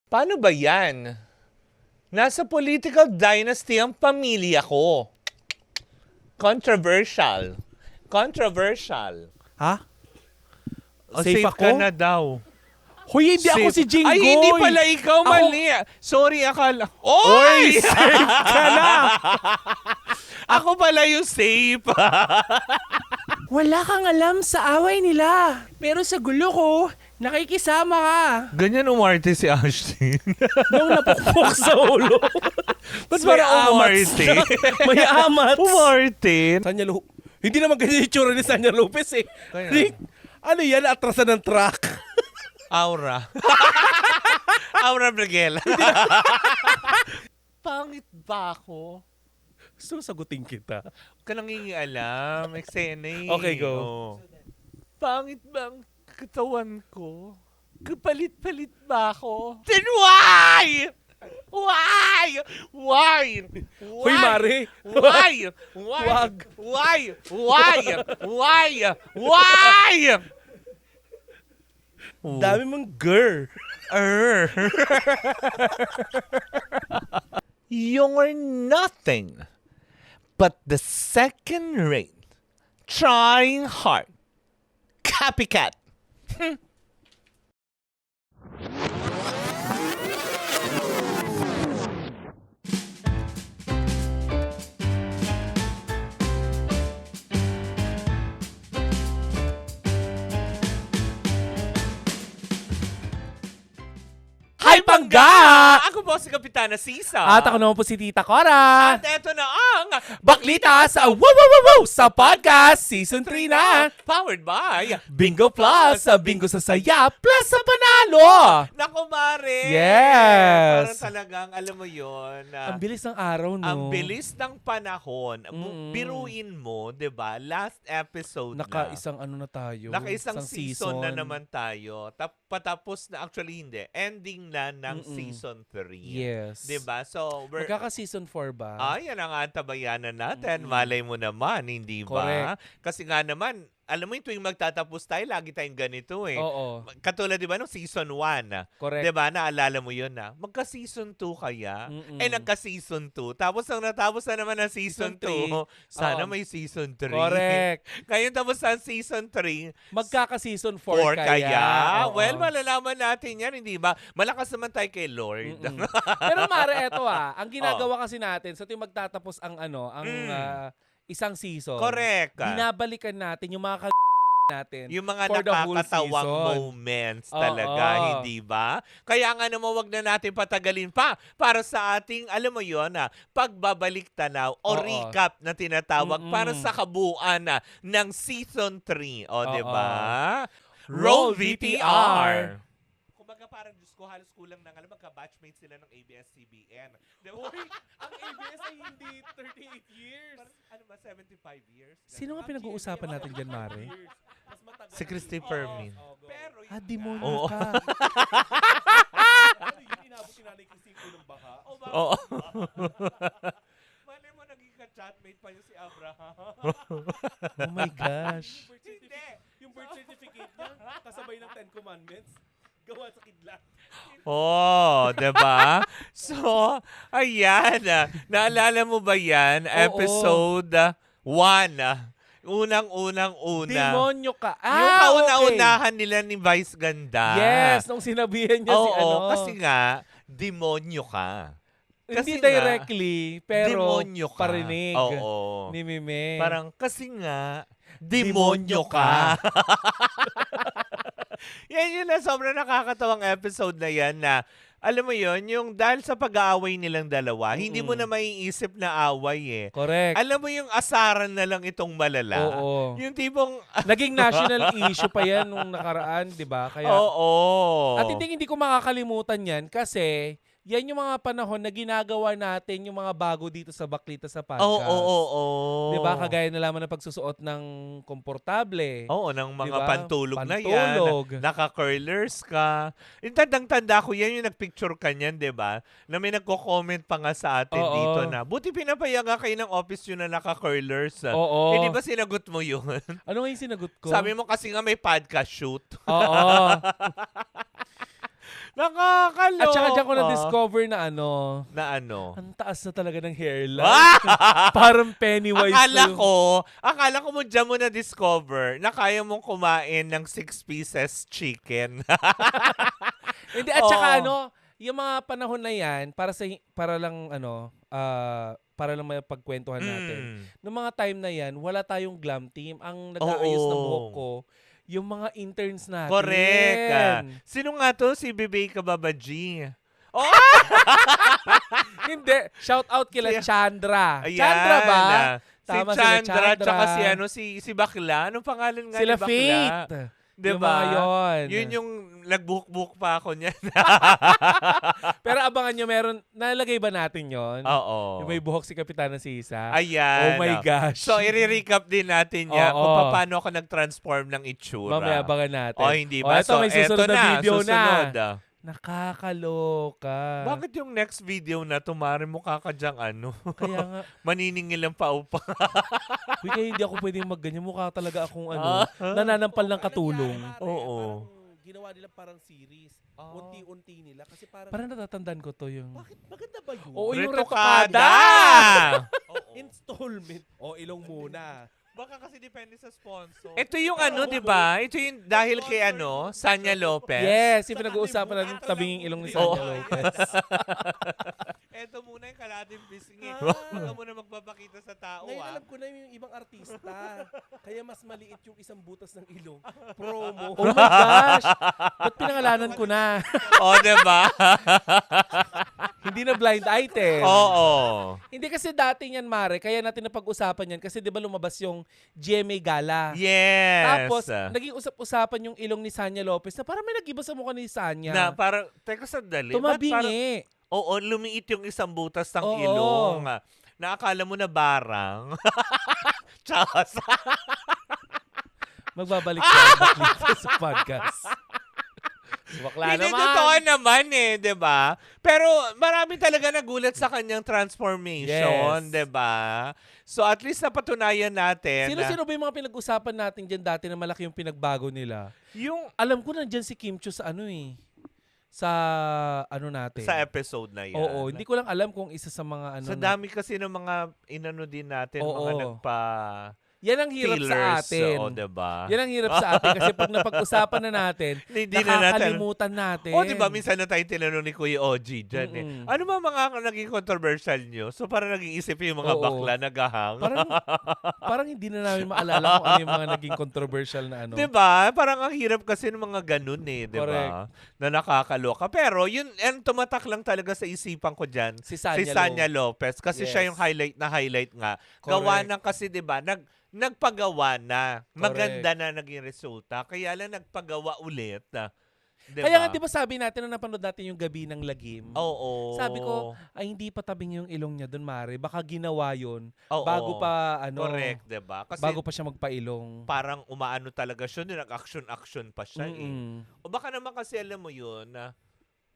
Paano ba yan? Nasa political dynasty ang pamilya ko. Controversial. Controversial. Ha? O, Safe safe ako? ka na daw. Hoy, hindi ako si Jinggoy. Ay, hindi pala ikaw, Ako- mali. Sorry, akala. Oy, Oy! safe ka na. Ako pala yung safe. Wala kang alam sa away nila. Pero sa gulo ko, nakikisama ka. Ganyan umarte si Ashton. Nung napukpok sa ulo. Ba't May parang amats. umarte? May amats. Umarte? Sanya Hindi naman ganyan yung tsura ni Sanya Lopez eh. Kaya- Rick, ano yan? Atrasan ng truck. Aura. Aura Bragela. Pangit ba ako? Susagutin kita. Huwag ka nangingialam. Eksena eh. Okay, go. Oo. Pangit ba ang katawan ko? Kapalit-palit ba ako? Then why? Why? Why? Hoy, Mare. Why? Why? Wag. Why? Why? Why? Why? Dami mong girl. You're nothing but the second rate, trying hard, copycat. Hi, Pangga! Ako po si Kapitana Sisa. At ako naman po si Tita Cora. At eto na ang Baklita sa Wow Wow Wow Wow sa podcast Season 3 na. Powered by Bingo Plus sa Bingo sa Saya Plus sa Panalo. Naku, Mare! Yes. Parang talagang, alam mo yun. Ang bilis ng araw, no? Ang bilis ng panahon. Biruin mo, di ba? Last episode Naka-isang ano na tayo. Naka-isang season na naman tayo. Patapos na, actually hindi, ending na ng season 3. Yes. Di ba? So, Magkaka-season 4 ba? yan ang antabayanan natin. Malay mo naman, hindi ba? Correct. Kasi nga naman, alam mo yung tuwing magtatapos tayo, lagi tayong ganito eh. Oo. Katulad, di ba, nung season 1. Correct. Di ba? Naalala mo yun na? Magka-season 2 kaya? Nagka-season 2. Tapos ang natapos na naman ang season 2, sana Oo. may season 3. Correct. Ngayon tapos ang season 3, Magkaka-season 4 4 kaya? Oo. Well, malalaman natin yan, hindi ba? Malakas naman tayo kay Lord. Pero Mare, eto ang ginagawa kasi natin sa tuwing magtatapos ang isang season. Correct. Binabalikan natin yung mga natin. Yung mga for the whole nakakatawang season. moments Oo. talaga, hindi ba? Kaya nga naman wag na natin patagalin pa para sa ating, alam mo yun, pagbabalik tanaw o Oo. recap na tinatawag para sa kabuuan ng season 3. O, di ba? Roll VTR! Kumbaga parang, Diyos ko, halos kulang na alam, magka-batchmate sila ng ABS-CBN. Di ba? Ang ABS ay hindi 38 years. Ano ba, 75 years? Sino nga pinag-uusapan natin dyan, Mare? Si Christopher Min. Pero yun Demonyo Oo. ka. Ano yun? Inabot ni Nanay Christine ng baka? Oo. Malay mo, naging ka-chatmate pa yung si Abraham. Oh my gosh. Yung birth certificate niya, kasabay ng 10 Commandments, gawa sa kidlat. Oh, 'di ba? So, ayan. Naalala mo ba 'yan? Episode 1. Unang-una. Demonyo ka. Yung kauna-unahan nila ni Vice Ganda. Yes, nung sinabihan niya si Oo, kasi nga, demonyo ka. Hindi kasi nga, directly, pero demonyo ka. parinig Oo. ni Mime. Parang, kasi nga, demonyo ka. Yan yun na sobrang nakakatawang episode na yan na, alam mo yon yung dahil sa pag-aaway nilang dalawa, hindi mo na maiisip na away eh. Correct. Alam mo yung asaran na lang itong malala. Oo. Yung tipong, Naging national issue pa yan nung nakaraan, di ba? Kaya, oo. At hindi ko makakalimutan yan kasi yan yung mga panahon na ginagawa natin yung mga bago dito sa Baklita sa podcast. Oo. Di ba? Kagaya na lamang ng pagsusuot ng komportable. Oo, ng mga Diba? pantulog na Pantulog. yan. Naka-curlers ka. Yung tandang-tanda ko yan, yung nagpicture ka niyan, di ba? Na may nagko-comment pa nga sa atin Oo. dito na, buti pinapaya nga kayo ng office yun na naka-curlers. Oo. Eh, di ba sinagot mo yun? Ano nga yung sinagot ko? Sabi mo kasi nga may podcast shoot. Oo. Nakakaloka. At saka dyan ko na-discover na Na ano? ang taas na talaga ng hairline. Ah! Parang Pennywise na yung... Akala ko mo dyan mo na-discover na kaya mong kumain ng 6 pieces chicken. Hindi, at saka Oo. yung mga panahon na yan, para lang may pagkwentuhan natin. Noong mga time na yan, wala tayong glam team. Ang nag-aayos ng buhok ko, yung mga interns natin. Correct. Sino nga to? Si Bebe Kababaji. Oh! Hindi. Shout out kila Chandra. Ayan. Chandra ba? Si Tama, sila Chandra, Chandra. tsaka si Bakla. Anong pangalan nga Sila ni Bakla? Faith. Yung Diba? mga yun. Yun yung nagbuhok-buhok pa ako niyan. Pero abangan nyo, nalagay ba natin yon? Oo. Yung may buhok si Kapitana Sisa. Ayan. Oh my gosh. So, i-recap din natin yan Oo. kung paano ako nag-transform ng itsura. Mamaya abangan natin. Hindi ba? Ito, may susunod na video susunod. na. Nakakaloka. Bakit yung next video na tumari mo kakadyang Kaya nga, maniningil ang paupa? kaya hindi ako pwedeng magganyan. Mukha talaga akong nananampal ng katulong. Parang ginawa nila parang series. Unti-unti nila. Kasi Parang natatandaan ko to yung... bakit maganda ba yun? Oo, yung Retokada! Installment. Ilong muna. Baka kasi depende sa sponsor. Ito yung di ba? Ito yung dahil kay Sanya Lopez. Yes, yung pinag-uusapan natin tabinging ilong ni Sanya Lopez. Ito muna yung kalating pisngi. Ah. Huwag mo na magpapakita sa tao, Ngayon alam ko na yung ibang artista. Kaya mas maliit yung isang butas ng ilong. Promo. Oh my gosh! Ba't pinangalanan ko na? Diba? Hindi na blind item. Oo. Hindi kasi dati yan, Mare. Kaya natin napag-usapan yan. Kasi di ba lumabas yung GMA Gala? Yes. Tapos, naging usap-usapan yung ilong ni Sanya Lopez na parang may nag-iba sa mukha ni Sanya. Na parang, teka sandali. Tumabingi. Oo, lumiit yung isang butas ng Oo. ilong. Naakala mo na barang. Chas. Magbabalik siya dito sa podcast. Bakla Hindi naman. totoo naman di ba? Pero marami talaga nagulat sa kanyang transformation, Yes. di ba? So at least napatunayan natin. Sino-sino ba yung mga pinag-usapan natin dyan dati na malaki yung pinagbago nila? Yung Alam ko nandyan si Kim Chiu sa sa natin. sa episode na yan. Oo, hindi ko lang alam kung isa sa mga Sa dami kasi ng mga inano din natin, mga Oo. nagpa Yan ang hirap sa fillers, atin. diba? Yan ang hirap sa atin kasi pag napag-usapan na natin, Hindi na natin. nakakalimutan natin. Diba minsan na tayo tinanong ni Kuya OG dyan Ano ba mga naging controversial nyo? So parang nag-iisip yung mga Oo. bakla nagahang. Parang hindi na namin maalala kung ano yung mga naging controversial na Diba? Parang ang hirap kasi ng mga ganun diba? Correct. Na nakakaloka. Pero yun, tumatak lang talaga sa isipan ko dyan. Si Si Sanya Lopez. Kasi Yes. siya yung highlight nga. Gawa ng kasi diba, nagpagawa na. Maganda na naging resulta. Kaya lang nagpagawa ulit. Diba? Kaya nga, di ba sabi natin na napanood natin yung Gabi ng Lagim? Oo. Sabi ko, ay hindi pa tabing yung ilong niya doon, Mare. Baka ginawa yun Oo. bago pa, Correct, diba? Kasi bago pa siya magpailong. parang umaano talaga siya, nag-action-action pa siya O baka naman kasi alam mo yun,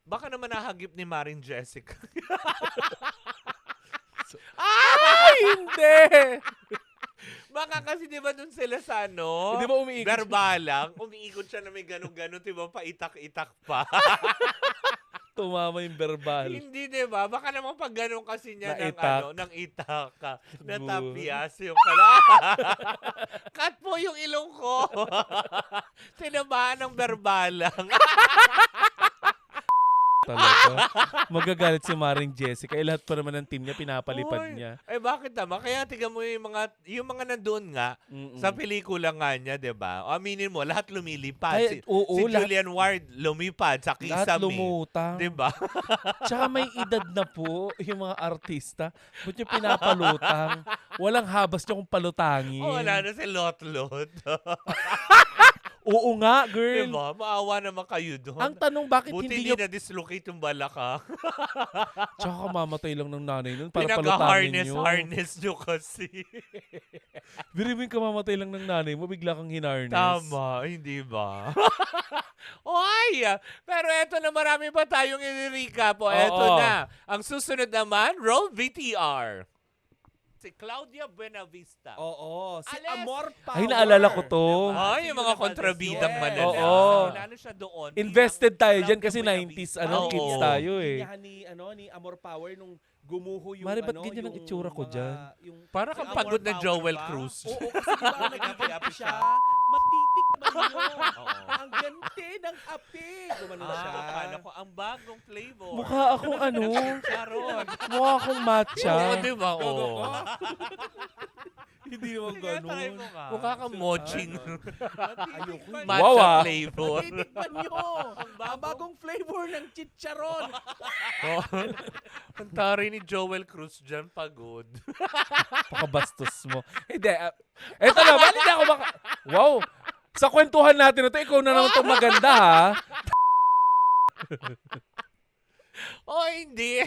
baka naman nahagip ni Maring Jessica. Ay, hindi! Baka kasi di ba dun sila sa Di ba umiikot? Garbalang, umiikot siya na may ganun-ganun, di ba paitak-itak pa. Tumama yung verbal. Hindi, di ba? Baka naman pag ganun kasi niya Naitak. ng itak ka. Natapyas yung pala. Cut po yung ilong ko. Tinamaan ng berbalang. Talaga. Magagalit si Maring Jessica. Lahat pa naman ng team niya, pinapalipad Uy, niya. bakit naman? Kaya tingnan mo yung mga nandoon nga, sa pelikula nga niya, di ba? Aminin mo, lahat lumilipad. Ay, oo, si lahat- Julian Ward lumipad sa Lahat Kisame. lumutang. Di ba? Tsaka may edad na po yung mga artista. Ba't yung pinapalutang? Walang habas niya kung palutangin. Wala na si Lotlot. Oo nga, girl. Diba? Maawa naman kayo doon. Ang tanong, bakit Buti hindi hindi nyo... na-dislocate yung balaka. Tsaka kamamatay lang ng nanay nun para palutangin nyo. Pinaka-harness nyo kasi. Biribing kamamatay lang ng nanay mo, bigla kang hinarness. Tama, hindi ba? Oy! Pero eto na, marami pa tayong i-recap. Eto Oo. na. Ang susunod naman, roll VTR. Si Claudia Buenavista. Oo, si Ales! Amor Power. Ay, naalala ko to. Ay, yung mga Yuna kontrabidang Valdez, malala. Oo. Kilala siya doon. Invested bilang tayo dyan Claudia kasi Buenavista. 90s, Oo. kids tayo eh. Linyahan ni Amor Power nung gumuho yung Mare, ba't ganyan ang yung itsura ko mga- dyan? Yung, Para si kang Amor pagod na Power Joel ba? Cruz. Oo, kasi diba nagkakape Nagkakape siya, siya. matitikman nyo. Oo. Ang gante ng ape. Gumanon siya. Akala ko ang bagong flavor. Mukha akong ano, Charon. mukha akong matcha. Oo, di ba? Gago Oo. ka? Hindi naman Sige, try ganun. mo nga. Ah, Mukha kang moching. Ayoko. Matcha Wow, ah. flavor. Matitikman nyo. Ang bagong flavor ng chicharon. Oh. Ang tari ni Joel Cruz dyan, pagod. Pakabastos mo. Hindi. Eto na, bakit hindi ako Wow! Sa kwentuhan natin na to, ikaw na naman itong maganda, ha? Oh, hindi.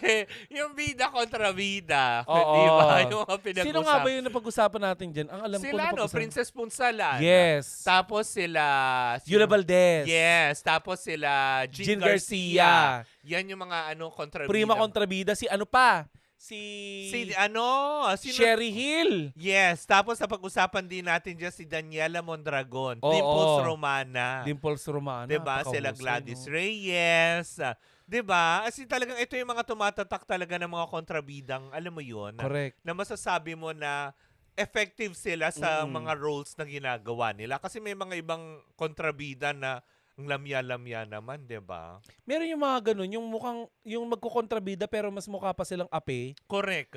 Yung bida kontra bida. Oo. Di ba? Yung mga pinag-usap. Sino nga ba yung napag-usapan natin dyan? Ang alam ko Sila, no? napag-usapan- Princess Punsalan. Yes. Tapos sila... Yula Valdez. Yes. Tapos sila Jean Jean Garcia. Garcia. Yan yung mga kontrabida. Prima kontrabida. Si ano pa? Si Sino? Sherry. Sherry Hill. Yes. Tapos napag-usapan din natin dyan si Daniela Mondragon. Oo. Dimples Romana. Dimples Romana. Diba? Sila Gladys Reyes. Diba? As in, talagang ito yung mga tumatatak talaga ng mga kontrabidang, alam mo yun, Correct. na masasabi mo na effective sila sa mga roles na ginagawa nila. Kasi may mga ibang kontrabida na ang lamya-lamya naman, diba? Meron yung mga ganun, yung mukhang, yung magkukontrabida pero mas mukha pa silang ape. Correct.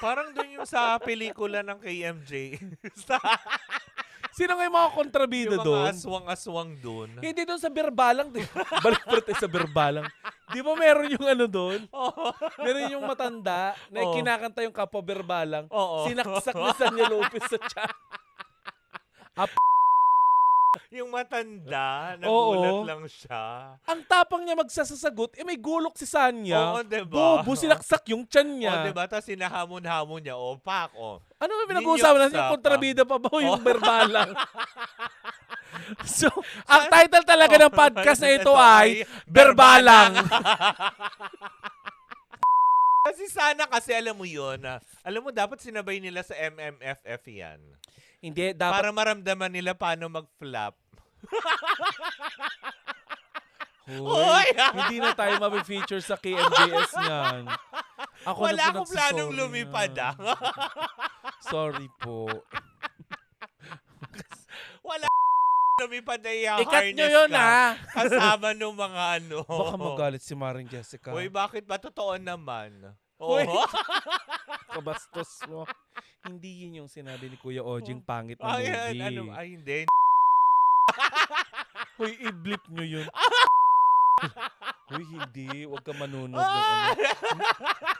Parang dun yung sa pelikula ng KMJ. Sino nga yung mga kontrabida Yung doon? mga aswang-aswang dun. Hindi doon sa Berbalang. Balik pa rin sa Berbalang. Di ba meron yung ano doon? Oo. Meron yung matanda na Oo. kinakanta yung Kapwa Berbalang. Oo. Sinaksak ni Sanya Lopez sa tiyan. Yung matanda, Oo. nagulat lang siya. Ang tapang niya magsasasagot, may gulok si Sanya. Oo, diba? Bobo, sinaksak yung tiyan niya. O, diba? Tapos sinahamon-hamon niya. O, pak, o. Ano ba pinag-uusapan natin? Yung Ninyok kontrabida pa ba o yung Berbalang? So, ang title talaga ng podcast na ito ay Berbalang. Kasi sana kasi alam mo yun. Alam mo, dapat sinabay nila sa MMFF yan. Hindi, dapat Para maramdaman nila paano mag-flap. Hoy, hindi na tayo mabifeature sa KMJS niyan. Ako Wala na po akong planong nagsasorry lumipad, na. Sorry po. Wala lumipad na Ikat nyo harness yun, ka. ha? Kasama nung mga ano. Baka magalit si Maring Jessica. Uy, bakit ba? Totoo naman. Uy. Oo. Kabastos mo. Hindi yun yung sinabi ni Kuya Ojing pangit na Ay, movie. ano, ay, hindi. Uy, i-blip nyo yun. Uy, hindi. Huwag ka manunod ng ano.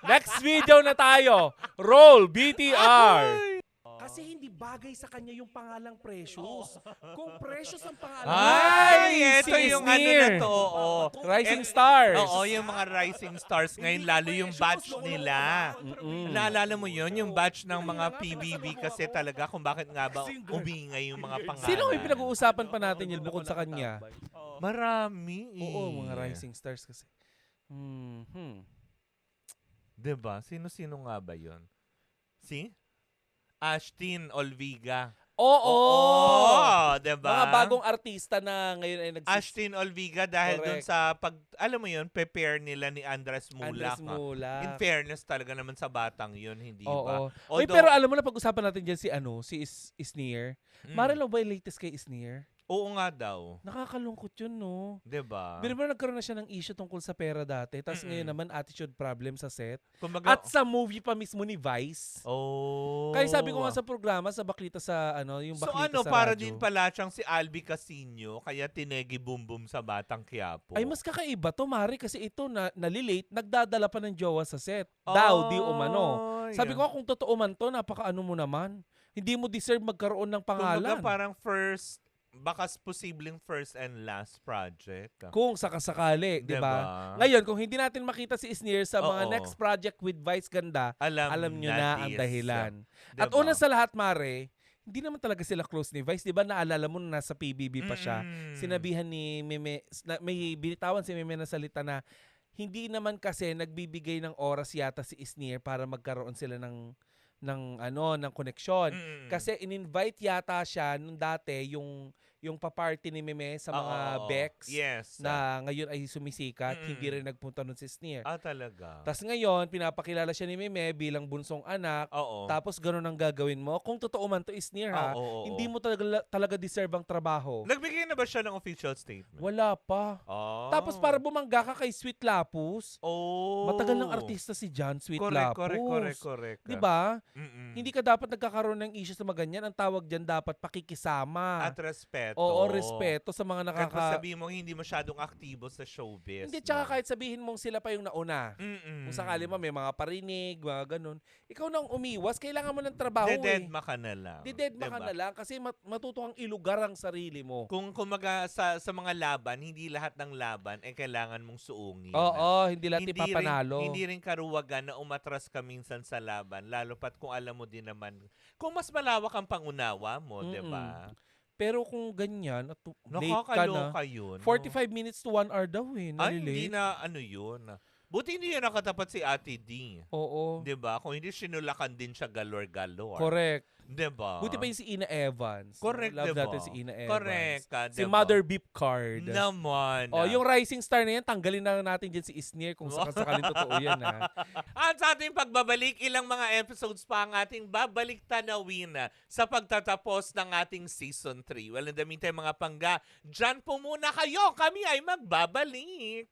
Next video na tayo. Roll BTR. Kasi hindi bagay sa kanya yung pangalang Precious. Kung Precious ang pangalan, Ay, ito si yung Sneer. ano na to. Oo. Rising Stars. Oo, yung mga rising stars ngayon, lalo yung batch nila. Naalala mo yun? Yung batch ng mga PBB kasi talaga kung bakit nga ba umingay yung mga pangalan. Sino yung pinag-uusapan pa natin yun bukod sa kanya? Marami. Oo, mga Rising Stars kasi. Diba? Sino-sino nga ba yun? Si? Ashtin Olviga. Oo! Diba? Mga bagong artista na ngayon ay Ashtin Olviga dahil dun Correct. sa alam mo yun, prepare nila ni Andres Mulak. Andres Mulak. In fairness talaga naman sa batang yun, hindi Oo. ba? Oy, pero alam mo na pag-usapan natin dyan si Isneer. Mm. Marilo ba yung latest kay Isneer? Oo nga daw. Nakakalungkot yun, no? Diba? Bino ba nagkaroon na siya ng issue tungkol sa pera dati, tapos Mm-mm. ngayon naman attitude problem sa set. Kumbaga, At sa movie pa mismo ni Vice. oh. Kaya sabi ko nga sa programa, sa Baklita sa, yung So Baklita ano, sa para radyo. din pala siyang si Albi Casino, kaya tinegi bumbum sa Batang Quiapo. Ay, mas kakaiba to, Mari, kasi ito nalilate, nagdadala pa ng jowa sa set. Daw, di umano. Ay. Sabi ko, kung totoo man to, napaka-ano mo naman. Hindi mo deserve magkaroon ng pangalan. Kumbaga parang baka posibleng first and last project. Kung sakasakali, di ba? Diba? Ngayon, kung hindi natin makita si Isneer sa mga Oo. next project with Vice Ganda, alam nyo na ang is, dahilan. At diba? una sa lahat, Mare, hindi naman talaga sila close ni Vice. Di ba naalala mo na nasa PBB pa siya? Sinabihan ni Meme, may binitawan si Meme na salita na hindi naman kasi nagbibigay ng oras yata si Isneer para magkaroon sila ng ng koneksyon. Mm. Kasi in-invite yata siya nung dati yung pa-party ni Meme sa mga Oo. Bex Yes. na ngayon ay sumisikat, Mm. hindi rin nagpunta nun si Sneer. Talaga. Tapos ngayon, pinapakilala siya ni Meme bilang bunsong anak. Oo. Tapos ganun ang gagawin mo. Kung totoo man to is Sneer ha, Oo. hindi mo talaga deserve ang trabaho. Nagbigay na ba siya ng official statement? Wala pa. Oh. Tapos para bumangga ka kay Sweet Lapus, Oh. matagal ng artista si John Sweet Correct. Lapus. Correct. 'Di ba? Mm-mm. Hindi ka dapat nagkakaroon ng issues na maganyan. Ang tawag diyan dapat pakikisama. At respeto. Oo, respeto sa mga Kahit nakaka... sabihin mo hindi masyadong aktibo sa showbiz. Hindi, tsaka kahit sabihin mong sila pa yung nauna. Mm-mm. Kung sakali mo may mga parinig, mga ganun. Ikaw nang umiwas, kailangan mo ng trabaho Dededma ka na lang. Dededma ka Diba? na lang kasi matuto kang ilugar ang sarili mo. Kung kumaga sa mga laban, hindi lahat ng laban ay kailangan mong suungin. Oo, hindi lahat ipapanalo. Hindi rin karuwagan na umatras ka minsan sa laban, lalo pat kung alam mo din naman, kung mas malawak ang pangunawa mo, di ba? Pero kung ganyan, at late ka na, Nakakaloka yun. 45 minutes to 1 hour daw Ay, eh. hindi Nalilate. na ano yun. Buti hindi yun nakatapat si Ate D. Oo. Di ba? Kung hindi, sinulakan din siya galore-galore. Correct. Di ba? Buti pa yung si Ina Evans. Correct, Love diba? natin si Ina Evans. Correct ka, Si diba? Mother Beep Card. Naman. Yung rising star na yan, tanggalin na natin dyan si Isneer kung sakaling totoo yan. Ha? At sa ating pagbabalik, ilang mga episodes pa ang ating babalik tanawin sa pagtatapos ng ating Season 3. Well, in the meantime, mga pangga, dyan po muna kayo. Kami ay magbabalik.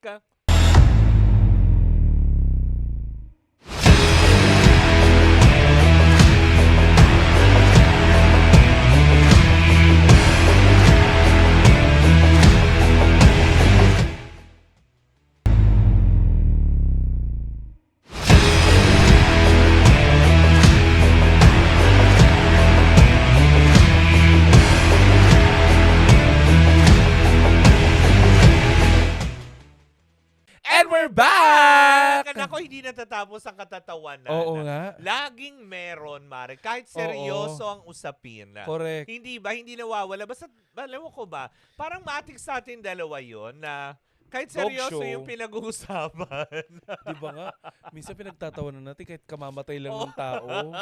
And we're back! Ako, hindi natatapos ang katatawanan. Oo nga. Laging meron, Mare. Kahit seryoso ang usapin. Correct. Hindi ba? Hindi nawawala. Basta, alam ko ba, parang matik sa atin dalawa yon na kahit Dog seryoso show. yung pinag-uusapan. Di ba nga? Minsan pinagtatawanan natin kahit kamamatay lang ng tao.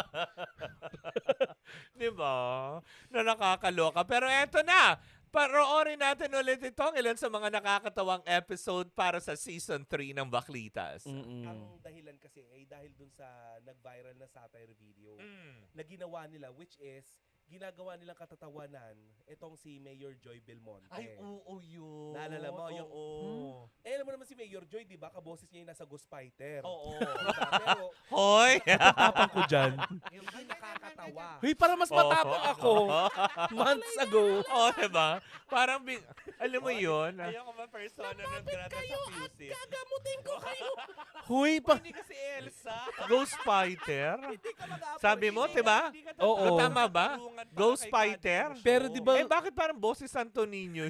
Di ba? Na nakakaloka. Pero eto na. Paroorin natin ulit itong ilan sa mga nakakatawang episode para sa Season 3 ng Baklitas. Ang dahilan kasi ay dahil dun sa nag-viral na satire video na ginawa nila, which is ginagawa nilang katatawanan itong si Mayor Joy Belmonte. Ay, oo yun. Naalala mo yung... Oo. alam mo naman si Mayor Joy, di ba? Kaboses niya yung nasa Ghost Fighter. Oo. Diba? Pero Hoy! Tapang ko dyan. hindi nakakatawa. Huy, para mas matapang ako. Months ago. Oo, diba? Parang, alam mo yun? Ayoko man persona ng grata sa QC. Gagamutin ko kayo! Huy, Hindi kasi Elsa. Ghost Fighter. Hindi ka mag-appreciate. Sabi mo, diba? Oo. Tama ba? Ghost Fighter? Pero di ba- bakit parang boses Santo Niño?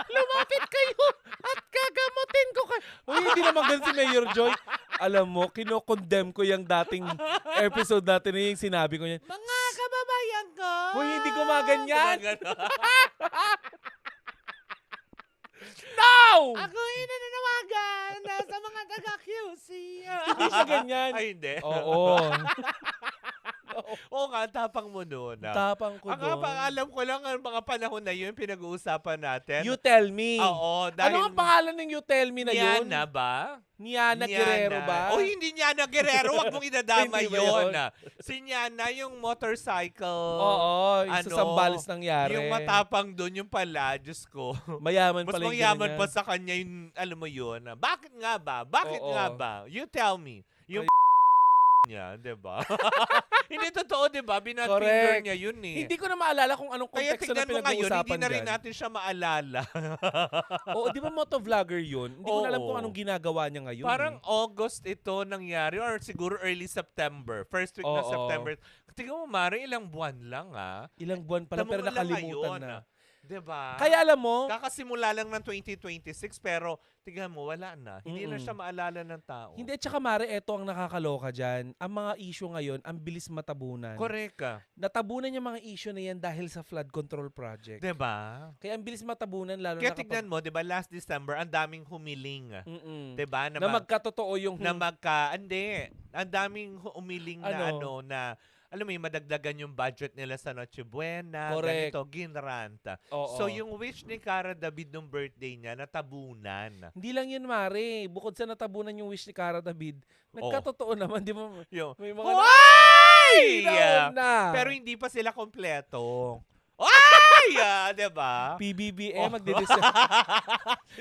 lumapit kayo at gagamutin ko kayo. Huy, hindi naman ganun si Mayor Joy. Alam mo, kinokondemn ko yung dating episode natin na yung sinabi ko niyan. Mga kababayan ko! Huy, hindi ko maganyan. Gumagano. No! Ako ay nananawagan sa mga taga-QC. Hindi siya ganyan. Ay, hindi. Oo. Oo nga, tapang mo noon. Tapang ko Ang doon. alam ko lang ang mga panahon na yun, pinag-uusapan natin. You tell me. Oo, dahil... Ano ang pangalan ng You Tell Me na yun? Niana ba? Niana Guerrero ba? O hindi Niana Guerrero, wag mong idadama Hindi ba yun. yun? Si Niana, yung motorcycle. Oo, yung sa Sambales nangyari. Yung matapang doon, yung pala, Diyos ko. Mayaman Mas pala yung mayaman ganyan. pa sa kanya yung, alam mo yun. Bakit nga ba? Bakit Oo. nga ba? You tell me. Yung niya, diba? Hindi totoo, diba? Binat finger Correct. niya yun eh. Hindi ko na maalala kung anong Kaya konteksto na tignan mo ngayon, pinag-uusapan hindi na rin dyan. natin siya maalala. Oo, di ba motovlogger yun? Hindi ko na alam Oo. kung anong ginagawa niya ngayon. Parang eh. August ito nangyari or siguro early September. First week ng Oo. September. Tingnan mo, Mari, ilang buwan lang Ilang buwan pala pero Tama mo lang nakalimutan ngayon, na. Diba? Kaya alam mo, Kakasimula lang ng 2026 pero tingnan mo, wala na. Hindi na Mm-mm. siya maalala ng tao. hindi, at saka Mare, eto ang nakakaloka dyan. Ang mga issue ngayon, ang bilis matabunan. Correct ka. Natabunan yung mga issue na yan dahil sa flood control project. Diba? Kaya ang bilis matabunan, lalo Kaya na kapag... tignan mo, diba, last December, ang daming humiling. Mm-mm. Diba? Na magkatotoo yung... Hindi. Ang daming umiling na Ano? na alam mo yung madagdagan yung budget nila sa Noche Buena, Correct. ganito, ginranta. Oo. So yung wish ni Cara David nung birthday niya, natabunan. Hindi lang yun, Mare. Bukod sa natabunan yung wish ni Cara David, nagkatotoo naman, di ba? Yung, May mga Hoy! na. Pero hindi pa sila kompleto. Ay! Diba? PBBM, magdidesign.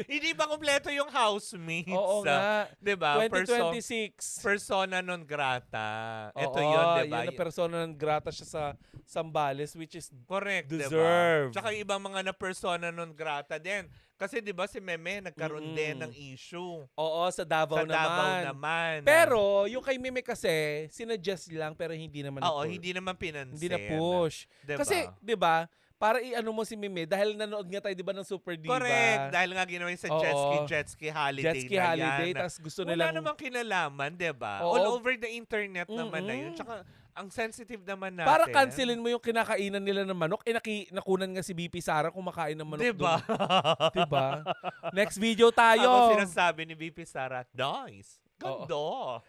Hindi pa kompleto yung housemates. Oo nga. Diba? 2026. Persona non grata. Ito Oo, yun, diba? Yun na persona non grata siya sa Zambales, which is Correct, deserve. diba? Tsaka yung ibang mga na persona non grata din. Kasi diba si Meme nagkaroon din ng issue. Oo, sa Davao Sa Davao naman. naman. Pero, yung kay Meme kasi, sinuggest lang pero hindi naman Oo, na-push. hindi naman pinansin. Hindi na-push. Diba? Kasi, di ba, para i-ano mo si Meme, dahil nanood nga tayo, di ba, ng Super Diva. Correct. Dahil nga ginawa yun sa Oo. jet ski holiday Jet ski na holiday, yan. tapos gusto Wala nilang... namang kinalaman, diba? Oo. All over the internet naman na yun. Mm-mm. Tsaka, ang sensitive naman natin. Para cancelin mo yung kinakainan nila ng manok, nakunan nga si BP Sara kumakain ng manok Diba? doon. Diba? Next video tayo. Habang sinasabi ni VP Sara, nice. Ganda.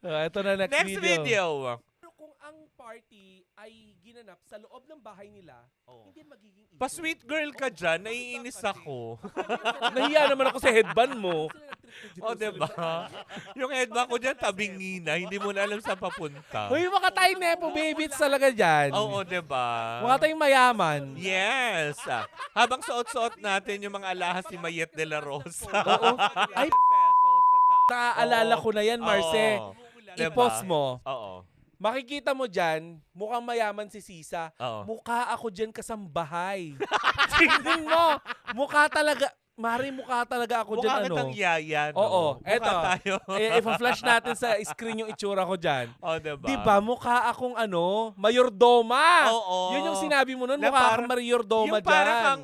Ito na Next video. Pero kung ang party ay ginanap sa loob ng bahay nila, hindi magiging issue. Pa-sweet girl ka dyan, naiinis ako. Nahiya naman ako sa headband mo. O, diba? Yung headband ko dyan, tabing ngina. Hindi mo na alam saan papunta. Uy, mukha tayong nepo babies talaga dyan. Oo, diba? Mukha tayong mayaman. Yes. Habang suot-suot natin yung mga alahas ni Mayet de la Rosa. Oo. Ay, pesos sa taas. naaalala ko na yan, Marce. Oo. I-post mo. Oo. Makikita mo dyan, mukhang mayaman si Sisa. Oo. Mukha ako dyan kasambahay. Tingnan mo. Mukha talaga. Mari, mukha talaga ako dyan. Mukha kitang yaya, no? Oo. Mukha Eto. tayo. Ipa-flash natin sa screen yung itsura ko dyan. O, diba? Diba, mukha akong mayordoma. Oo. Yun yung sinabi mo nun, Na mukha parang- akong mayordoma Yung para dyan. kang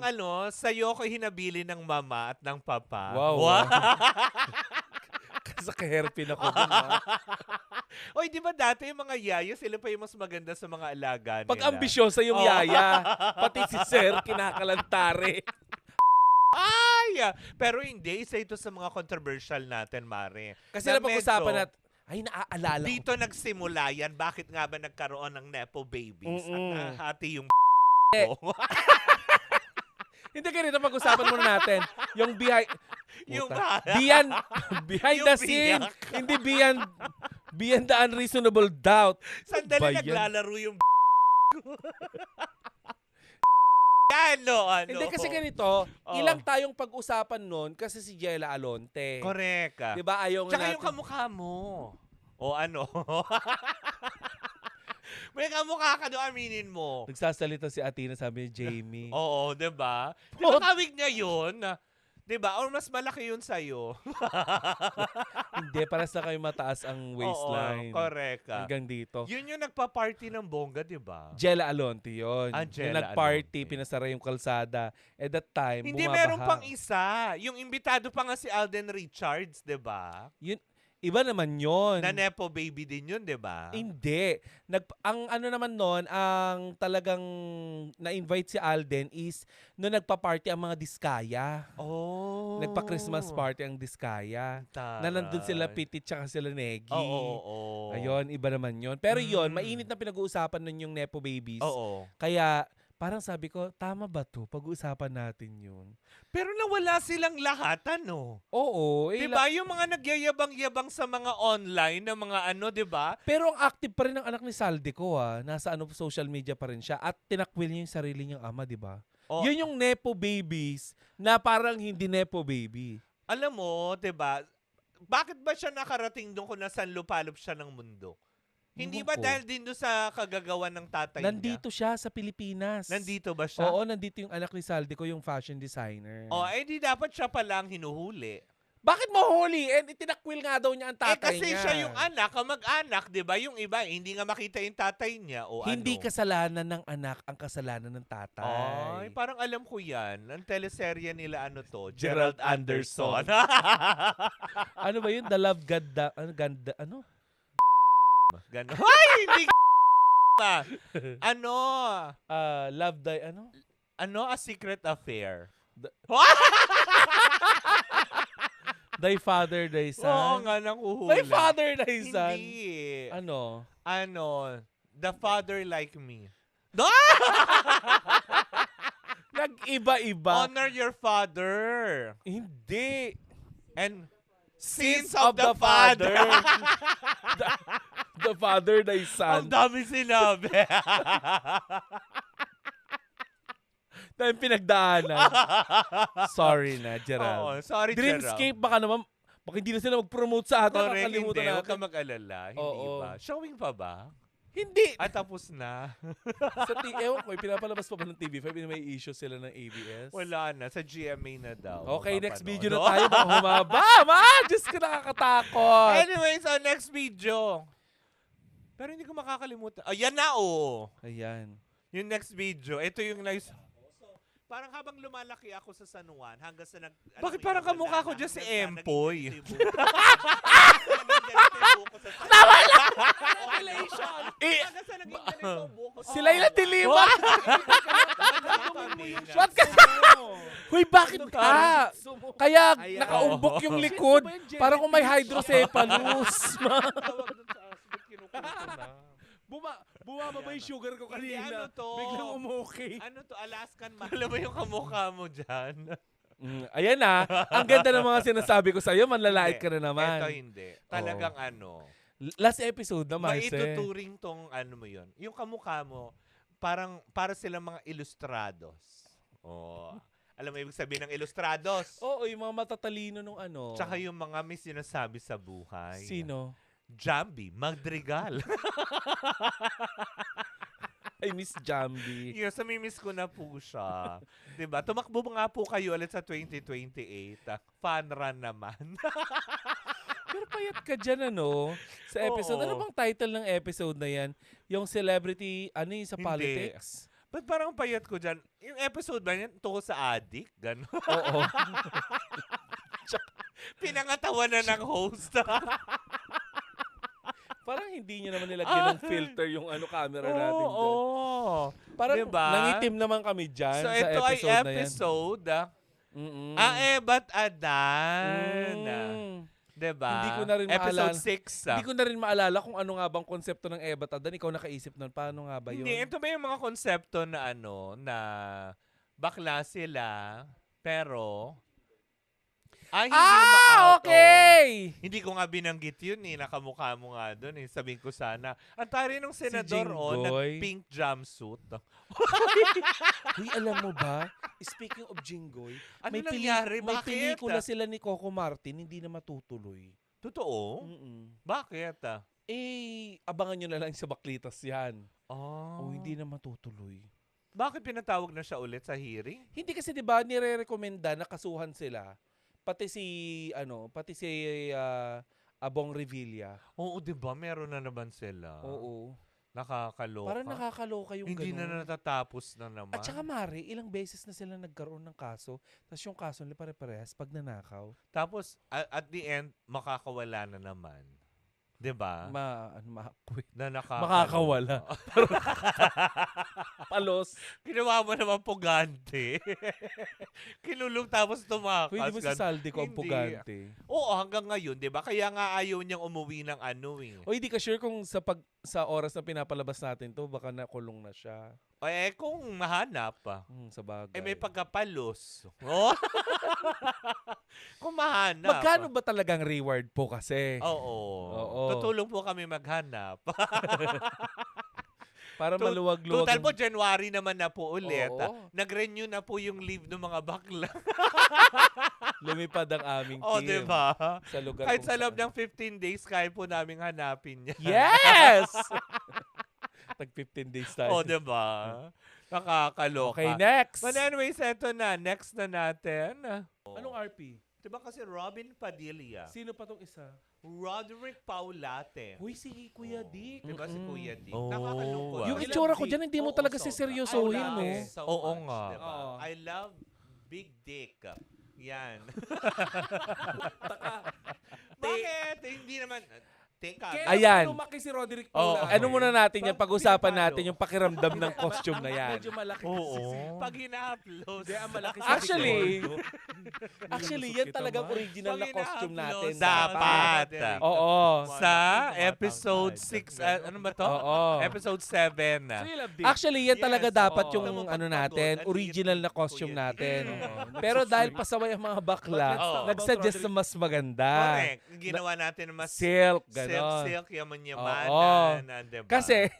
sa'yo ko hinabili ng mama at ng papa. Wow. Kasi ka-hairpin ako dun, ha? Oy, di ba dati yung mga yaya, sila pa yung mas maganda sa mga alaga nila. Pag ambisyosa yung Oo. yaya, pati si Sir, kinakalantare. Ay! Pero hindi, isa ito sa mga controversial natin, Mare. Kasi Na napag-usapan medyo- natin, ay, naaalala ko. Dito nagsimula yan. Bakit nga ba nagkaroon ng Nepo babies? At Mm-mm. nahati yung Hindi, ganito pag-usapan muna natin. Yung behind... Yung behind Yung the scene. biyak. Hindi beyond the unreasonable doubt. Sandali Ba yan? naglalaro yung ano? Hindi kasi ganito, Oo. ilang tayong pag-usapan nun kasi si Jella Alonte. Correct. Di ba? Ayaw nga Tsaka natin. yung kamukha mo. O ano? May kamukha ka doon, aminin mo. Nagsasalita si Atina, sabi ni Jamie. Oo, di ba? Di ba kawig niya yun? Di ba? Or mas malaki yun sa'yo. Hindi, para sa kayo mataas ang waistline. Oo, correct. Hanggang dito. Yun yung nagpa-party ng bongga, di ba? Jella Alonte yun. Ah, Yung Jella nag-party, Alonte. pinasara yung kalsada. At that time, Hindi, bumabaha. meron pang isa. Yung imbitado pa nga si Alden Richards, di ba? Yun, iba naman yun. Na Nepo baby din yun, di ba? Hindi. Ang ano naman nun, ang talagang na-invite si Alden is no nagpa-party ang mga Diskaya. Oh. Nagpa-Christmas party ang Diskaya. Na nandun sila Pitit tsaka sila Negi. Oo. Ayun, iba naman yun. Pero yun, Mm. mainit na pinag-uusapan nun yung Nepo Babies. Oo. Kaya, parang sabi ko, tama ba to? Pag-uusapan natin yun. Pero nawala silang lahat, ano? Oo. Di ba? Yung mga nagyayabang-yabang sa mga online na mga ano, di ba? Pero ang active pa rin ng anak ni Saldico, nasa social media pa rin siya. At tinakwil niya yung sarili niyang ama, di ba? O, Yun yung Nepo Babies na parang hindi Nepo Baby. alam mo, di ba? Bakit ba siya nakarating doon kung nasan lupalop siya ng mundo? Hindi Ewan ba ko. dahil din doon sa kagagawan ng tatay Nandito siya sa Pilipinas. niya? Nandito ba siya? Oo, nandito yung anak ni Saldico, yung fashion designer. O, eh di dapat siya palang hinuhuli. Bakit mo huli? And itinakwil nga daw niya ang tatay kasi niya. siya yung anak, kamag-anak, di ba? Yung iba, hindi nga makita yung tatay niya. O Hindi ano. kasalanan ng anak ang kasalanan ng tatay. Ay, parang alam ko yan. Ang teleserye nila, ano to? Gerald Gerald Anderson. Ano ba yun? The Love God, ano? Ganon. Ay, hindi ba? Ano? Love die, ano? Ano? A Secret Affair. Thy father, thy Oo son. nga, nakuhula. Thy father, thy son. Hindi. Ano? Ano? The Father Like Me. Nag-iba-iba. Honor your father. Hindi. And sins of the father. The father, thy Ang son. dami sinabi. Tayong pinagdaanan. Sorry na, Oo, Gerald. sorry, Gerald. Dreamscape, baka naman, baka hindi na sila mag-promote sa atin. Correct, Nakakalimutan hindi. Huwag natin. ka mag-alala. Hindi Oo. ba? Showing pa ba? Hindi. At tapos na. Ewan ko, pinapalabas pa ba ng TV5? May issue sila ng ABS? Wala na. Sa GMA na daw. Okay, next Mapapanood. video na tayo. Baka humaba. Diyos ko, nakakatakot. Anyway, so next video. Pero hindi ko makakalimutan. Ayan na, oh. Ayan. Yung next video. Ito yung nice. Parang habang lumalaki ako sa San Juan, hanggang sa nag... Ano Bakit parang kamukha ko dyan si Empoy? Tama lang! Eh, Si sila yung dilima. Ba't ka? Hoy, bakit ka? Kaya Ayan. nakaumbok yung likod. Parang kung may hydrocephalus. Bumaba ba yung sugar ko Hindi, kanina? ano to? Biglang umukay. Ano to? Alaskan man. Alam mo yung kamukha mo dyan? Ayan na. Ang ganda ng mga sinasabi ko sa'yo. Manlalait ka na Ito naman. hindi. Talagang ano. Last episode na, Marce. Maituturing tong ano mo yun. Yung kamukha mo, parang para silang mga ilustrados. Oh. Alam mo ibig sabihin ng ilustrados? Oo, yung mga matatalino nung ano. Tsaka yung mga may sinasabi sa buhay. Sino? Jambi, Madrigal. Ay, Miss Jambi. Yes, namimiss ko na po siya. Diba? Tumakbo nga po kayo ulit sa 2028. Fun run naman. Pero payat ka dyan, ano? Sa episode. Oo. Ano bang title ng episode na yan? Yung celebrity, ano yung sa Hindi. politics? Ba't parang payat ko dyan? Yung episode ba yan? Tungkol sa addict? Gano'n. Oo. Pinangatawa na ng host. Parang hindi niya naman nilagyan ng filter yung ano camera natin dyan. Oo. Parang Diba? nangitim naman kami dyan So sa ito ay episode na yan. episode. Mm-mm. Ba't Adan? Mm. Diba? Hindi ko na rin Episode maalala. 6. Hindi ko na rin maalala kung ano nga bang konsepto ng Eva Tadan. Ikaw nakaisip nun. Paano nga ba yun? Hindi, ito ba yung mga konsepto na ano, na bakla sila, pero hindi ma-out. Okay! Hindi ko nga binanggit yun nakamukha mo nga doon Sabihin ko sana. Ang tari ng senador, Jinggoy. nag-pink jumpsuit. Uy, alam mo ba? Speaking of Jinggoy, Ano may nangyari? may Bakit? pelikula sila ni Coco Martin, hindi na matutuloy. Totoo? Mm-mm. Bakit? Abangan nyo na lang sa Baklitas yan. Oh. O hindi na matutuloy. Bakit pinatawag na siya ulit sa hearing? Hindi kasi 'di ba nire-recommenda na kasuhan sila. Pati si Abong Revilla. Oo, di ba? Meron na naman sila. Oo. Nakakaloka. Parang nakakaloka yung Hindi ganun. na natatapos na naman. At saka Mari, ilang beses na sila nagkaroon ng kaso. Tapos yung kaso nila pare-parehas pag nanakaw. Tapos, at the end, makakawala na naman. Di ba? Makakawala. Makakawala. Palos. Ginawa mo naman pugante. Kinulong tapos tumakas. Uy, di ba si Saldi ko ang Hindi. pugante? Oo, hanggang ngayon, di ba? Kaya nga ayaw niyang umuwi ng ano O hindi ka sure kung sa oras na pinapalabas natin to, baka nakulong na siya. kung mahanap pa. Sa bagay. May pagkapalos. Oh. Kung mahanap. Magkano ba talagang reward po kasi? Oo. Tutulong po kami maghanap. Para maluwag-luwag. Total po, January naman na po ulit. Oo. Nag-renew na po yung leave ng mga bakla. Lumipad ang aming O, team. diba? Sa lugar Kahit kung sa loob saan. ng 15 days, kaya po namin hanapin niya. Yes! Tag 15 days tayo. O, diba? Nakakaloka. Okay, next. But anyways, eto na. Next na natin. Anong RP? Diba kasi Robin Padilla, Sino pa tong isa? Roderick Paulate. Huy, si Kuya Dick. Diba si Kuya Dick? Oh. Nakakalungkot. Yung Ilang itsura ko Dick? dyan, hindi mo Oo, talaga sobra. siseryosohin, I love no? it so Oo much, nga. diba? Oo. I love Big Dick. Yan. Bakit? Hindi naman. Teka. Kailan Ayan. pa lumaki si Roderick Oo, Paula? Ano muna natin yan, pag-usapan Pinapalo. natin yung pakiramdam ng costume na yan. Medyo malaki Oo. kasi. Pag hina-upload. Hindi, ang malaki si Actually, Ricardo. Actually, yan talagang original na Pag costume natin. ina-upload, dapat. Oo. Sa episode 6, ano ba to? Oo. Episode 7. So, you love Dick. Actually, yan Yes, talaga oo. dapat Ito yung mo ano pagpagod, natin, ang original na liit ni costume Kuya natin. Oo. Pero dahil pasaway ang mga bakla, But let's talk about nagsuggest na Roderick. mas maganda. Correct. Ginawa natin na mas Silk, silk, gano'n. yaman-yamanan. Diba? Kasi,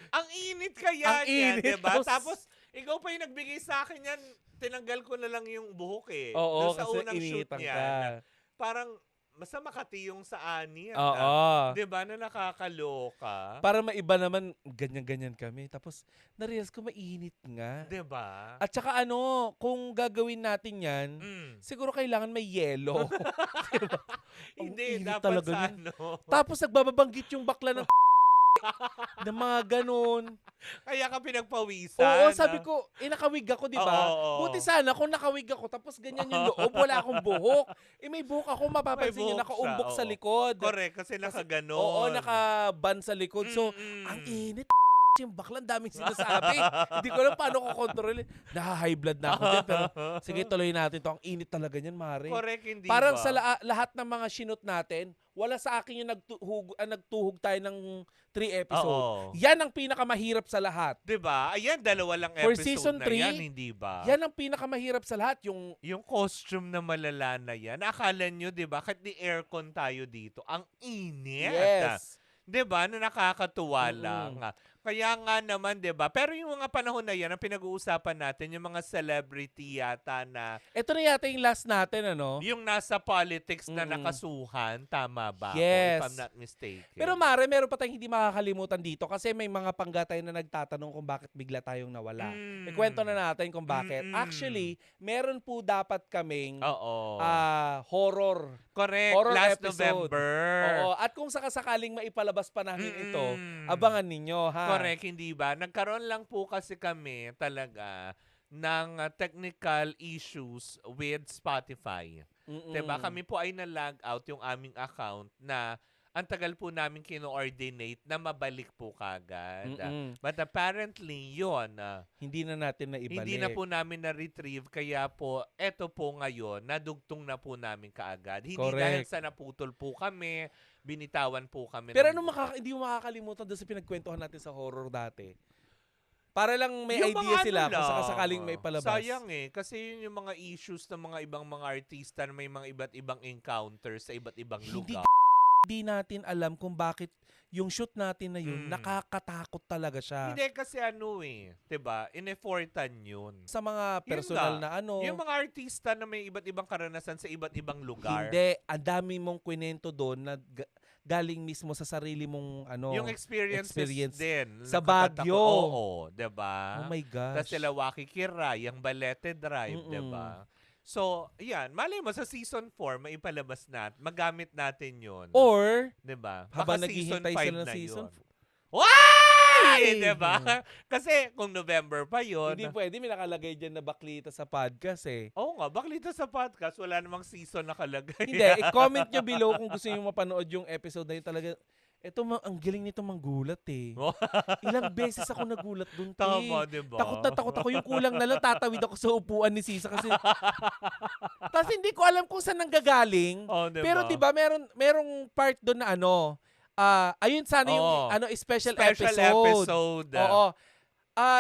ang init kaya Ang niya, init, diba? tapos- Tapos, ikaw pa yung nagbigay sa akin yan. Tinanggal ko na lang yung buhok eh. oo, Doon sa kasi unang shoot initan niya. ka. Parang, basta makati yung sa anit. Oo. Diba na nakakaloka? Para maiba naman, ganyan-ganyan kami. Tapos, na-realize ko, mainit nga. Diba? At saka ano, kung gagawin natin yan, Mm. siguro kailangan may yelo. Ang Hindi, init dapat talaga sa nun. ano. Tapos nagbababanggit yung bakla ng na mga ganun. Kaya ka pinagpawisan. Oo, sabi ko, nakawig ako, di ba? Oo. Buti sana kung nakawig ako, tapos ganyan yung loob, wala akong buhok. May buhok ako, mapapansin May nyo, buhok nakaumbok siya, sa oo. likod. Correct, kasi nakaganon. Oo, nakaban sa likod. So, Mm-mm. ang init. Yung bakla, ang daming sinasabi. Hindi ko alam paano ko kontrol. Naha-high blood na ako din. Pero sige, tuloy natin to. Ang init talaga niyan, Mare. Correct, hindi Parang ba? sa lahat ng mga sinut natin, wala sa akin yung nagtuhog tayo ng 3 episode. Oo. Yan ang pinakamahirap sa lahat. Diba? Ayan, 2 lang For episode season na 3, yan, hindi ba? Yan ang pinakamahirap sa lahat. Yung costume na malala na yan, akala nyo, diba, kahit di aircon tayo dito, ang init. Yes. Diba? Na nakakatuwa Mm-mm. lang. Kaya nga naman, diba? Pero yung mga panahon na yan, ang pinag-uusapan natin, yung mga celebrity yata na, Ito na yata yung last natin, ano? yung nasa politics na Mm-mm. nakasuhan, tama ba? ako, Yes. If I'm not mistaken. Pero Mare, meron pa tayong hindi makakalimutan dito kasi may mga panggatay na nagtatanong kung bakit bigla tayong nawala. Ikwento na natin kung bakit. Mm-mm. Actually, meron po dapat kaming Oo. horror. Correct. horror Last episode. November. Oo. At kung sakasakaling maipalabas pa namin ito, Mm-mm. abangan ninyo, ha? Correct, hindi ba? Nagkaroon lang po kasi kami talaga ng technical issues with Spotify. Mm-mm. Diba? Kami po ay na-log out yung aming account na ang tagal po namin kino-ordinate na mabalik po kagad. Mm-mm. But apparently, yun, Hindi na natin na ibalik. hindi na po namin na-retrieve. Kaya po, eto po ngayon, nadugtong na po namin kaagad. Hindi Correct. dahil sa naputol po kami, binitawan po kami. Pero ng- hindi mo makakalimutan doon sa pinagkwentuhan natin sa horror dati. Para lang may Yung idea mga sila ano kung lang, sakasakaling may palabas. Sayang eh. Kasi yun yung mga issues ng mga ibang mga artista na may mga iba't ibang encounters sa iba't ibang Hindi lugar. Hindi natin alam kung bakit yung shoot natin na yun, Mm. nakakatakot talaga siya. Hindi kasi ano eh. 'Di ba? In-effortan yun. Sa mga Yun personal nga. na ano, Yung mga artista na may iba't ibang karanasan sa iba't ibang lugar. hindi, ang dami mong kwento doon na galing mismo sa sarili mong ano. Yung experience din. Sa Nakatata- Baguio. Oo, 'di ba? Oh my gosh. Tapos sila Waki Kiray, yung Balete Drive, Mm-mm. 'di ba? So, yan. Malay mo, sa season 4, maipalabas natin. Magamit natin yun. Or, 'di ba? habang Baka season naghihintay 5 sila ng na season yun. Why! Ay! 'Di ba? Kasi kung November pa yun. hindi pwede, may nakalagay dyan na baklita sa podcast eh. Oo nga, baklita sa podcast, wala namang season nakalagay. Hindi, i-comment nyo below kung gusto nyo mapanood yung episode na yun talaga. Ito, ang galing nito manggulat eh. Ilang beses ako nagulat dun, te. Tama, 'di ba? Takot na takot ako. Yung kulang na lang, tatawid ako sa upuan ni Sisa kasi... Tapos hindi ko alam kung saan nanggagaling. Oh, 'di Pero 'di ba merong part doon na ano, ayun sana yung Oo. special Special episode. Oo.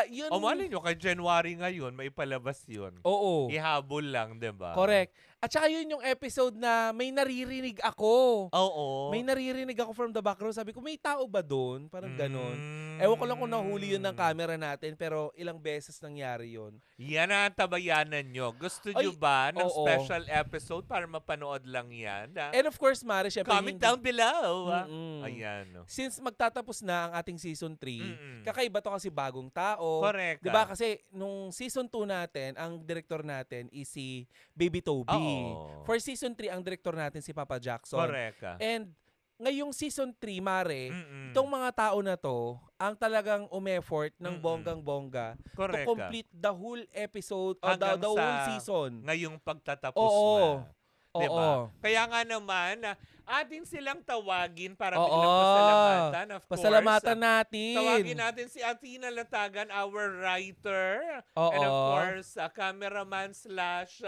Yun. O malay nyo, kay January ngayon, may palabas yun. Oo. Ihabol lang, 'di ba? Correct. At saka yun yung episode na may naririnig ako. Oo. May naririnig ako from the background. Sabi ko, may tao ba doon? Parang ganon. Mm. Ewan ko lang kung nahuli yun ng camera natin, pero ilang beses nangyari yun. Yan ang tabayanan nyo. Gusto Ay, nyo ba ng oo. special episode para mapanood lang yan? And of course, Mari, syempre, Comment down below. Mm-mm. Ayan. Since magtatapos na ang ating season 3, Mm-mm. kakaiba to kasi bagong tao. Correct. 'Di ba? Kasi nung season 2 natin, ang director natin is si Baby Toby. Oo. For season 3, ang director natin si Papa Jackson. Correct. And ngayong season 3, Mare, Mm-mm. itong mga tao na to, ang talagang umeffort ng Mm-mm. bonggang-bongga to Correct. complete the whole episode o Hanggang the whole sa season. ngayong pagtatapos Oo. na. Diba? Oo. Kaya nga naman, atin silang tawagin para Oo. bilang pasalamatan. Of course, Pasalamatan natin. tawagin natin si Athena Latagan, our writer. Oo. And of course, cameraman slash...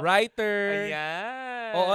Writer. Ayan. Oo,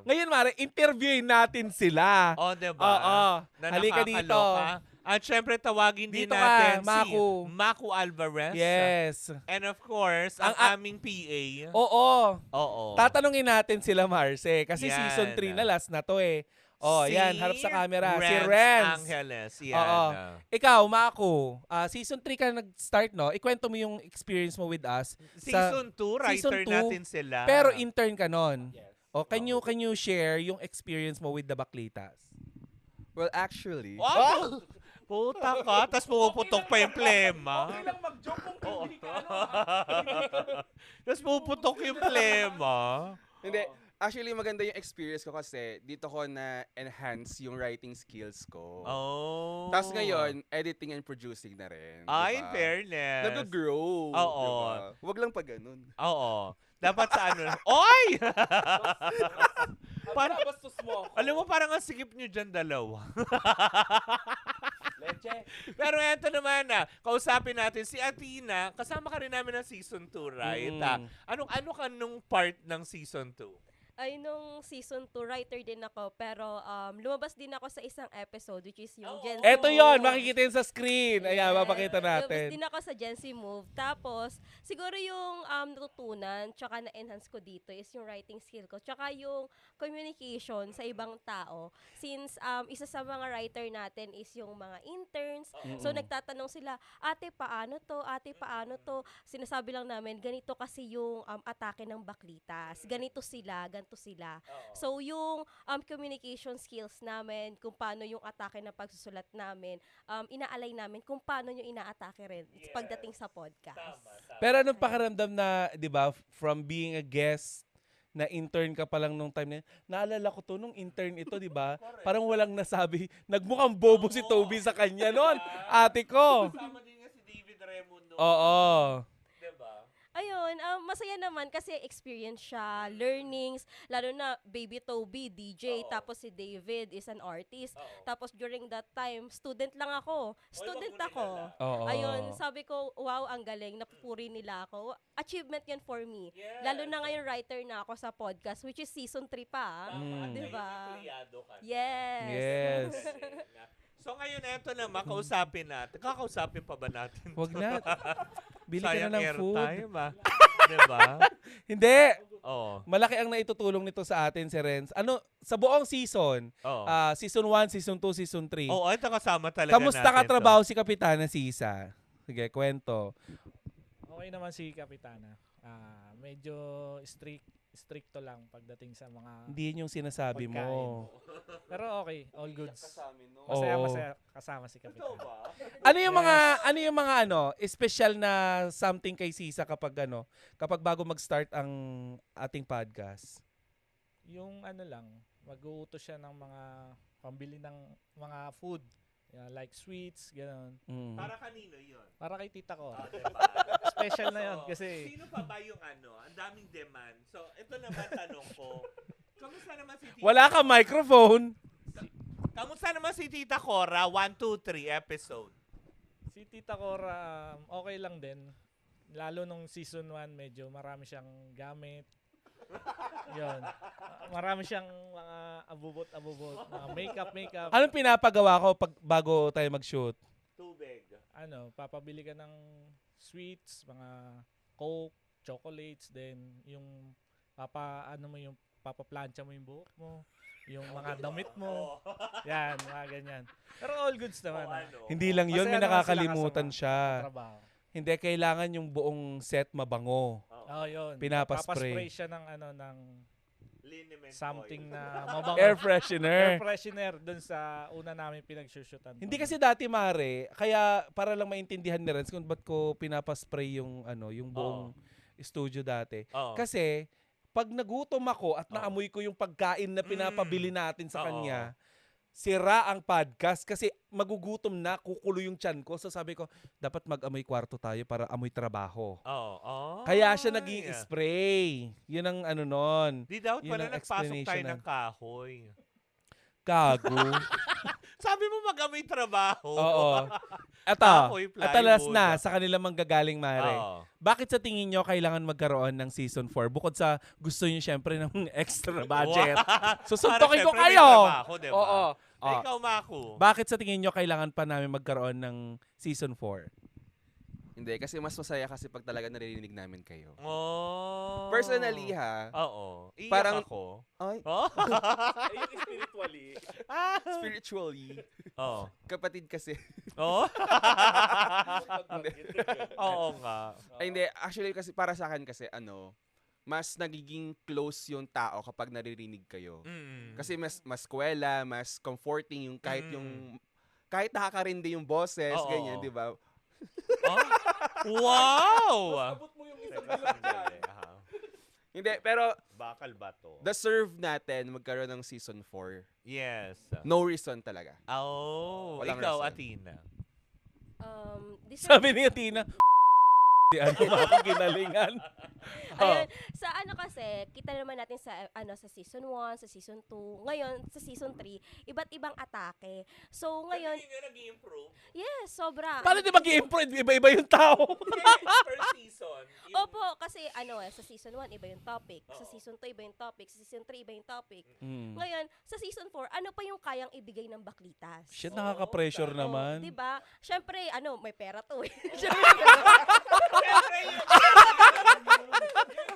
Ngayon, Mare, interviewin natin sila. O, diba? Oo. Na Halika dito. nakakaloka. At syempre, tawagin din Dito ka, natin Maku. si Maku Alvarez. Yes. And of course, ang aming PA. Oo. Oo. Tatanungin natin sila, Marce. Kasi Yan. season 3 na last na to eh. Oh, Si yan, harap sa camera. Si Renz Renz. Angeles. Yan. Oo. Ikaw, Mako, season 3 ka nag-start, no? Ikwento mo yung experience mo with us. Season 2, writer Season 2, natin sila. Pero intern ka nun. Yes. O, can you share yung experience mo with the Baklitas? Well, actually, Wow! Puta ka, tapos pumuputok pa yung plema. lang mag-joke kung hindi ka Tapos pumuputok yung plema. hindi. Actually, maganda yung experience ko kasi dito ko na-enhance yung writing skills ko. Oh. Tapos ngayon, editing and producing na rin. Ay, diba? fairness. Nag-grow. Oo. Diba? Huwag lang pa ganun. Oo. Dapat sa ano. Oy! Bastos mo. Alam mo, parang ang sikip nyo dyan dalawa. Leche. Pero eto naman kausapin natin si Athena. Kasama ka rin namin ng season 2, right? Ano ka nung part ng season 2? Ay, nung season 2, writer din ako. Pero lumabas din ako sa isang episode, which is yung Gen Z Eto Move. yon, makikita yun sa screen. Ayan, Yes. mapakita Lumabas natin. din ako sa Gen Z Move. Tapos, siguro yung natutunan, tsaka na-enhance ko dito is yung writing skill ko. Tsaka yung communication sa ibang tao. Since isa sa mga writer natin is yung mga interns. So, nagtatanong sila, ate, paano to? Ate, paano to? Sinasabi lang namin, ganito kasi yung atake ng Baklitas. Ganito sila, ganito sila. So, yung communication skills namin, kung paano yung atake ng pagsusulat namin, inaalay namin kung paano yung inaatake rin pagdating sa podcast. Pero anong pakiramdam na, di ba, from being a guest, na intern ka pa lang nung time na yun. Naalala ko to, nung intern ito, di ba? Parang walang nasabi. Nagmukhang bobo si Toby sa kanya noon. Ate ko. Kasama din nga si David Remundo. Oo. Diba? Ayun, masaya naman kasi experience siya, learnings, lalo na Baby Toby, DJ, tapos si David is an artist. Tapos during that time, student lang ako. Student ako. Oo. Ayun, sabi ko, wow, ang galing, napupuri nila ako. Achievement yan for me. Yes. Lalo na ngayon, writer na ako sa podcast, which is season 3 pa. Diba? Yes. Yes. So ngayon, eto naman, kausapin natin. Kakausapin pa ba natin? Wag na. Bili ka Sayang na ng food. airtime, diba? Hindi. Oo. Malaki ang naitutulong nito sa atin si Renz. Ano, sa buong season, Oo. season 1, season 2, season 3. Oo, ito kasama talaga Kamusta natin ka trabaho si Kapitana Sisa? Sige, kwento. Okay naman si Kapitana. Medyo stricto lang pagdating sa mga Hindi yun yung sinasabi mo. pagkain. Pero okay, all goods. Oo. Masaya kasama si Kapitana. Ano yung mga special na something kay Sisa kapag bago mag-start ang ating podcast? Yung lang, mag-uutos siya ng mga pambili ng mga food. Yeah, like sweets, gano'n. Para kanino yun? Para kay tita ko. Diba? Special na yun kasi Sino pa ba yung ang daming demand? So, ito naman tanong ko. Kamusta naman si Tita Wala ka microphone. Kamusta naman si Tita Cora? 1, 2, 3 episode. si tita Cora okay lang din. Lalo nung season 1, medyo marami siyang gamit. Yun. Marami siyang mga abubot-abubot. Mga makeup. Anong pinapagawa ko bago tayo mag-shoot? Tubig. Papabili ka ng sweets, mga coke, chocolates, then yung papaplansya mo yung buhok mo, yung mga damit mo. Yan, mga ganyan. Pero all goods naman. Hindi lang yun, may Masaya naman nakakalimutan sila siya. Trabaho. Hindi, kailangan yung buong set mabango. Yun. Pinapaspray. Papaspray siya ng Liniment something oil. na mabango. Air freshener. Air freshener dun sa una namin pinagsushootan. Hindi kasi dati, Mare, kaya para lang maintindihan ni Renz kung ba't ko pinapaspray yung buong studio dati. Oo. Kasi pag nagutom ako at naamoy ko yung pagkain na pinapabili natin sa Oo. kanya, sira ang podcast kasi magugutom na, kukulo yung tiyan ko. So sabi ko, dapat mag-amoy kwarto tayo para amoy trabaho. Oh. Kaya siya nag spray. Yun ang ano nun. Di dapat Yun pala ang nagpasok tayo explanation ng kahoy. Gago. Sabi mo mag-amoy trabaho. Oo. Ito, Kahoy, atalas plywood. na sa kanila manggagaling, Mare. Oo. Bakit sa tingin nyo kailangan magkaroon ng season 4? Bukod sa gusto nyo syempre ng extra budget. Susuntokin ko Para syempre may kayo. trabaho, diba? Oo. Oh. Ikaw, Maku. Bakit sa tingin nyo kailangan pa namin magkaroon ng season 4? Hindi, kasi mas masaya kasi pag talaga naririnig namin kayo. Oh. Personally ha, Oo. Iyak Parang- ako. ay, Oh. Spiritually. spiritually, Oh. kapatid kasi. Oh. Oo nga. Ay, hindi, actually kasi para sa akin kasi mas nagiging close yung tao kapag naririnig kayo. Mm. Kasi mas kwela, mas comforting yung kahit Mm. yung kahit nakakarindi yung boses, Oo. ganyan, 'di ba? Oh. Wow! Abot mo yung isang Hindi, pero Bakal ba to? deserve natin magkaroon ng season 4. Yes. No reason talaga. Oh, Walang ikaw, rason. Athena. Sabi ni Athena, mga ginalingan. Ayun, sa ano kasi, kita naman natin sa sa season 1, sa season 2, ngayon sa season 3, iba't ibang atake. So ngayon, Hindi nga nag-improve. yes, sobra. Paano di mag-i-improve? Iba-iba yung tao. Per season. Opo, kasi sa season 1 iba yung topic, sa season 2 iba yung topic, sa season 3 iba yung topic. Ngayon, sa season 4, ano pa yung kayang ibigay ng baklitas? Shit, nakaka-pressure naman. 'Di ba? Syempre, may pera to eh. Siyempre,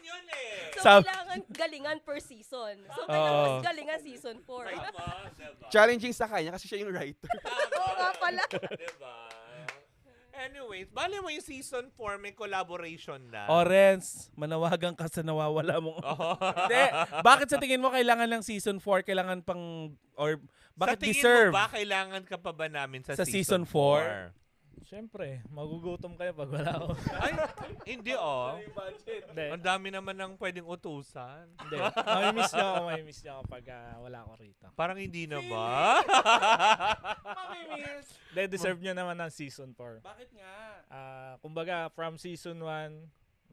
yun eh. So, Sab- kailangan galingan per season. So, Oo. kailangan mas galingan season 4. Tama, diba? Challenging sa kanya kasi siya yung writer. Oo nga pala. Diba? Anyways, bali mo yung season 4 may collaboration na. Orenz, manawagan ka sa nawawala mong... Oh. Hindi, bakit sa tingin mo kailangan ng season 4? Kailangan pang... Or bakit Sa tingin deserve? mo ba kailangan ka pa ba namin sa Season season 4? 4? Siyempre, magugutom kayo pag wala ako. Ay, hindi oh. Hindi. Ang dami naman ng pwedeng utusan. Hindi. Mamimiss niyo ako pag wala ako rito. Parang hindi na ba? Hindi, deserve niyo naman ng season 4. Bakit nga? Kumbaga, from season 1,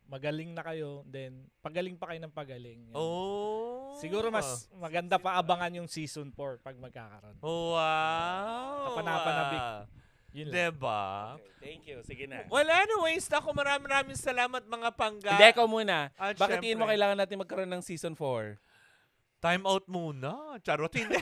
magaling na kayo, then pagaling pa kayo ng pagaling. Yan. Oh. Siguro mas maganda pa abangan yung season 4 pag magkakaroon. Wow. Kapanapanabi. Yun lang. Diba? Okay, thank you. Sige na. Well, anyways, ako maraming salamat mga pangga. Hindi, ikaw muna. At Bakit tingin mo syempre, kailangan natin magkaroon ng season 4? time out muna. Charot, hindi.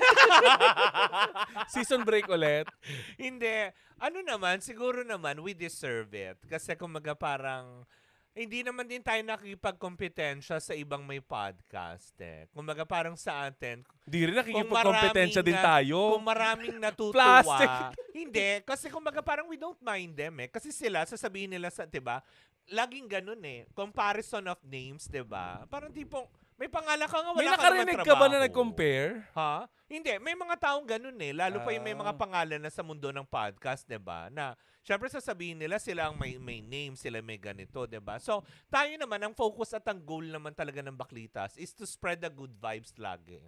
Season break ulit? Hindi. Ano naman, siguro naman, we deserve it. Kasi kumaga parang, hindi naman din tayo nakikipagkompetensya sa ibang may podcast eh. Kumaga parang sa atin, Di rin nakikipagkompetensya din tayo. kung maraming natutuwa. Plastic. Hindi, kasi kumaga parang we don't mind them eh. Kasi sila, sasabihin nila sa, 'di ba? Laging ganun eh. Comparison of names, 'di ba? Parang tipong, may pangalan ka nga, wala May ka nakarinig naman ka ba na trabaho. nag-compare? Ha? Hindi, may mga taong ganun eh. Lalo pa yung may mga Ah. pangalan na sa mundo ng podcast, 'di ba? Na syempre sasabihin nila sila ang may name, sila may ganito, 'di ba? So, tayo naman ang focus at ang goal naman talaga ng Baklitas is to spread the good vibes lagi.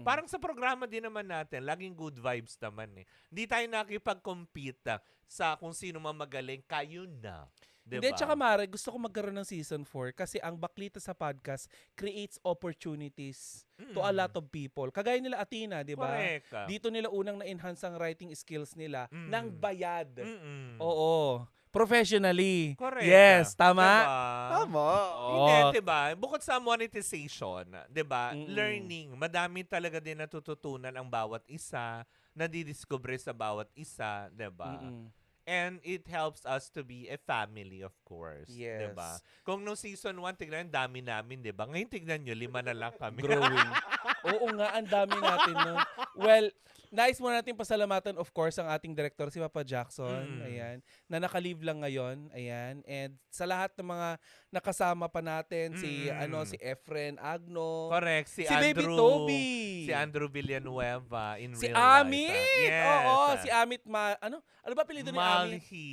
Parang sa programa din naman natin, laging good vibes naman eh. Hindi tayo nakipag-compete sa kung sino man magaling, kayo na. 'Di Hindi, ba? tsaka Mare, gusto ko magkaroon ng season 4 kasi ang Baklita sa podcast creates opportunities to a lot of people. Kagaya nila Athena, di ba? Correct. Dito nila unang na-enhance ang writing skills nila Mm. ng bayad. Mm-mm. Oo. Professionally. Correct. Yes, tama? Diba? Tama. Hindi, Oo. diba? Bukod sa monetization, diba? Mm-mm. Learning. Madami talaga din natututunan ang bawat isa, nadidiscover sa bawat isa, diba? Mm-mm. And it helps us to be a family, of course. Yes. Diba? Kung no season 1, tignan, dami namin, diba? Ngayon, tignan nyo, 5 na lang kami. Growing. Oo nga, ang dami natin nun. Well, Nais muna natin pasalamatan, of course, ang ating director, si Papa Jackson. Mm. Ayan. Na naka-leave lang ngayon. Ayan. And sa lahat ng mga nakasama pa natin, si Efren Agno. Correct. Si Baby Andrew. Toby. Si Andrew Villanueva in Si real life. Amit. Yes. Oo, si Amit ano ba apelyido ni Amit? Malhi.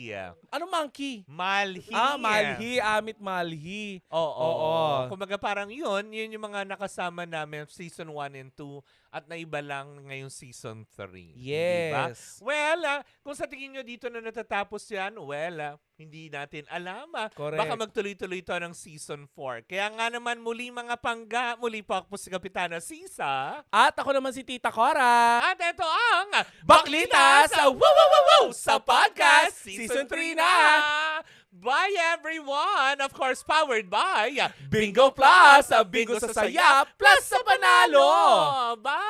Ano monkey? Malhi. Malhi. Amit Malhi. Oo. Oo. Kumbaga parang yun yung mga nakasama namin season 1 and 2 at naiba lang ngayong season 3. Diba? Yes. Well, kung sa tingin nyo dito na natatapos yan, well, hindi natin alam. Correct. Baka magtuloy-tuloy to ng season 4. Kaya nga naman muli mga pangga, muli po ako si Kapitana Sisa. At ako naman si Tita Cora. At ito ang Baklita sa Woo Woo Woo Woo sa podcast, Season 3 na. Bye everyone! Of course, powered by Bingo Plus, Bingo sa saya, plus sa panalo. Bye!